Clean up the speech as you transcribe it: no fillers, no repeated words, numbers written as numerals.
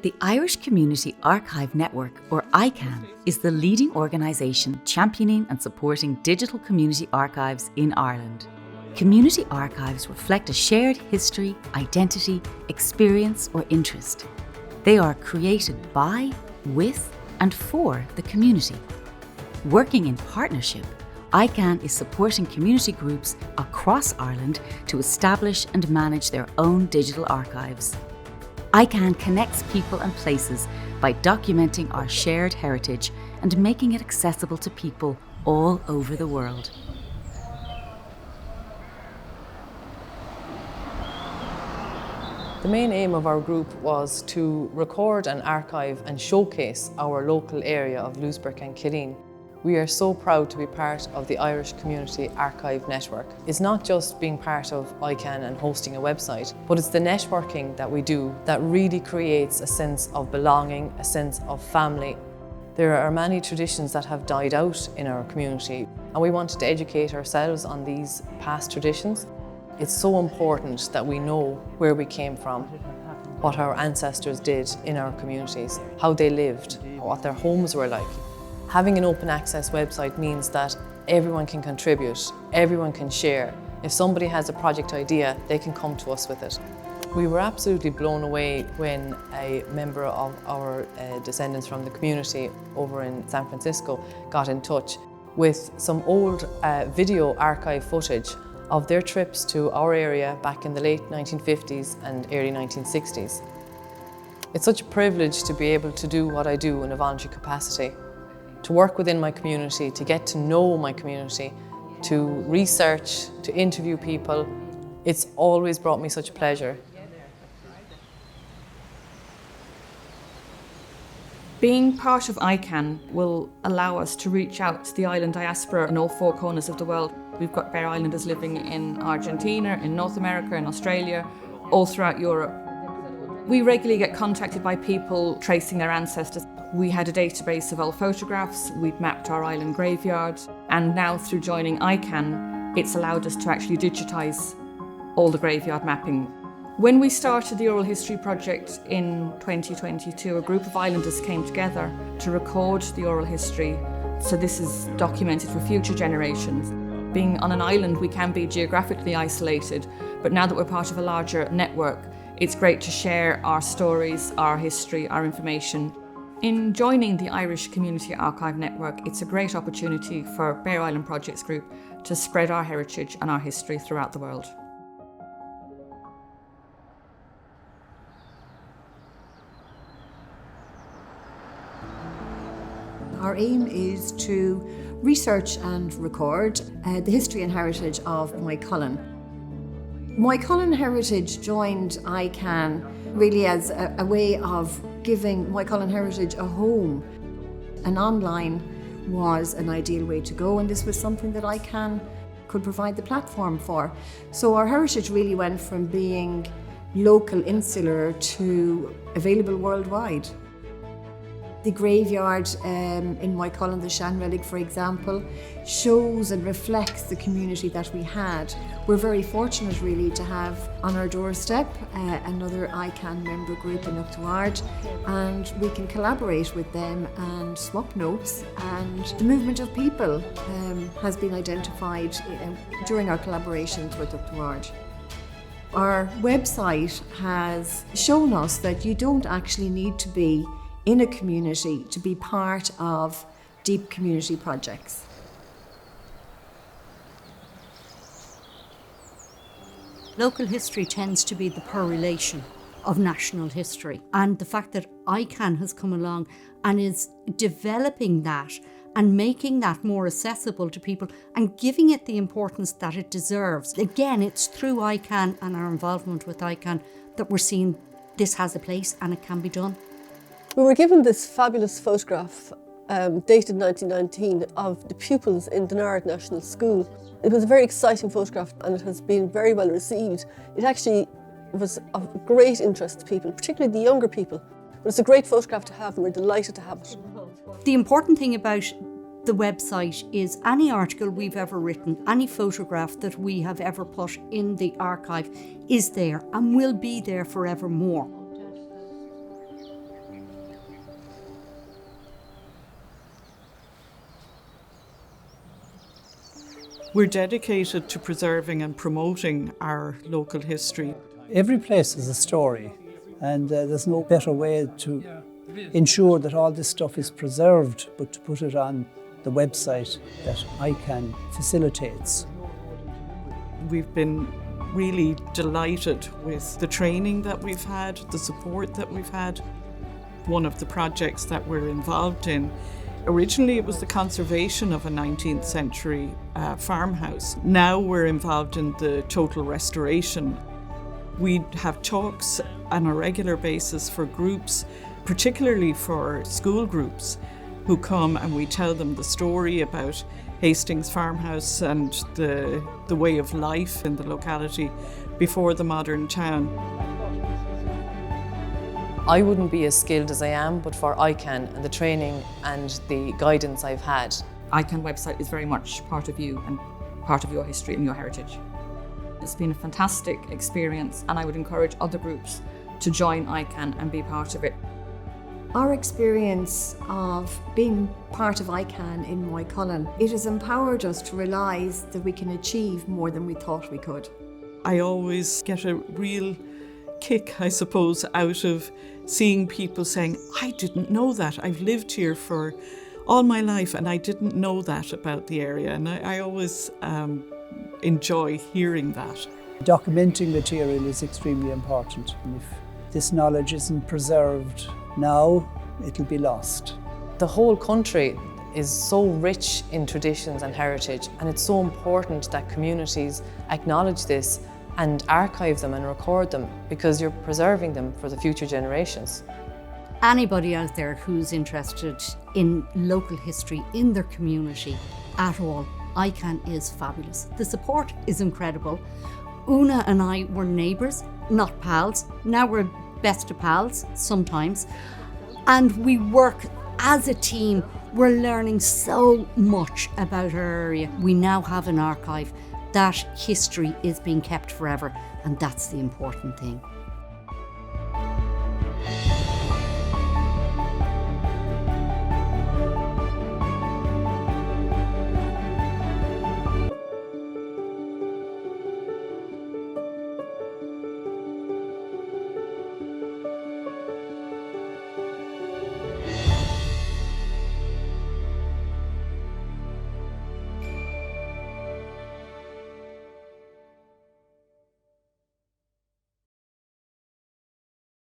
The Irish Community Archive Network, or iCAN, is the leading organisation championing and supporting digital community archives in Ireland. Community archives reflect a shared history, identity, experience or interest. They are created by, with and for the community. Working in partnership, iCAN is supporting community groups across Ireland to establish and manage their own digital archives. iCAN connects people and places by documenting our shared heritage and making it accessible to people all over the world. The main aim of our group was to record and archive and showcase our local area of Louisburgh and Killeen. We are so proud to be part of the Irish Community Archive Network. It's not just being part of iCAN and hosting a website, but it's the networking that we do that really creates a sense of belonging, a sense of family. There are many traditions that have died out in our community, and we wanted to educate ourselves on these past traditions. It's so important that we know where we came from, what our ancestors did in our communities, how they lived, what their homes were like. Having an open access website means that everyone can contribute, everyone can share. If somebody has a project idea, they can come to us with it. We were absolutely blown away when a member of our descendants from the community over in San Francisco got in touch with some old video archive footage of their trips to our area back in the late 1950s and early 1960s. It's such a privilege to be able to do what I do in a voluntary capacity, to work within my community, to get to know my community, to research, to interview people. It's always brought me such pleasure. Being part of iCAN will allow us to reach out to the island diaspora in all four corners of the world. We've got Bear Islanders living in Argentina, in North America, in Australia, all throughout Europe. We regularly get contacted by people tracing their ancestors. We had a database of old photographs, we'd mapped our island graveyards, and now through joining iCAN, it's allowed us to actually digitise all the graveyard mapping. When we started the Oral History Project in 2022, a group of islanders came together to record the oral history, so this is documented for future generations. Being on an island, we can be geographically isolated, but now that we're part of a larger network, it's great to share our stories, our history, our information. In joining the Irish Community Archive Network, it's a great opportunity for Bear Island Projects Group to spread our heritage and our history throughout the world. Our aim is to research and record the history and heritage of Moycullen. Moycullen Heritage joined iCAN really as a way of giving Moycullen Heritage a home. And online was an ideal way to go, and this was something that iCAN could provide the platform for. So our heritage really went from being local, insular, to available worldwide. The graveyard in Moycullen, the Shanrelig, for example, shows and reflects the community that we had. We're very fortunate really to have on our doorstep another iCAN member group in Uachtaráid, and we can collaborate with them and swap notes, and the movement of people has been identified during our collaborations with Uachtaráid. Our website has shown us that you don't actually need to be in a community to be part of deep community projects. Local history tends to be the poor relation of national history, and the fact that iCAN has come along and is developing that and making that more accessible to people and giving it the importance that it deserves. Again, it's through iCAN and our involvement with iCAN that we're seeing this has a place and it can be done. We were given this fabulous photograph dated 1919 of the pupils in Denard National School. It was a very exciting photograph and it has been very well received. It actually was of great interest to people, particularly the younger people. But it's a great photograph to have and we're delighted to have it. The important thing about the website is any article we've ever written, any photograph that we have ever put in the archive is there and will be there forevermore. We're dedicated to preserving and promoting our local history. Every place has a story, and there's no better way to ensure that all this stuff is preserved but to put it on the website that iCAN facilitates. We've been really delighted with the training that we've had, the support that we've had. One of the projects that we're involved in, originally it was the conservation of a 19th century farmhouse. Now we're involved in the total restoration. We have talks on a regular basis for groups, particularly for school groups, who come and we tell them the story about Hastings Farmhouse and the way of life in the locality before the modern town. I wouldn't be as skilled as I am, but for iCAN and the training and the guidance I've had. iCAN website is very much part of you and part of your history and your heritage. It's been a fantastic experience, and I would encourage other groups to join iCAN and be part of it. Our experience of being part of iCAN in Moycullen, it has empowered us to realise that we can achieve more than we thought we could. I always get a real kick, I suppose, out of seeing people saying, I didn't know that. I've lived here for all my life and I didn't know that about the area. And I always enjoy hearing that. Documenting material is extremely important. And if this knowledge isn't preserved now, it'll be lost. The whole country is so rich in traditions and heritage, and it's so important that communities acknowledge this and archive them and record them, because you're preserving them for the future generations. Anybody out there who's interested in local history in their community at all, iCAN is fabulous. The support is incredible. Una and I were neighbours, not pals. Now we're best of pals sometimes. And we work as a team. We're learning so much about our area. We now have an archive. That history is being kept forever, and that's the important thing.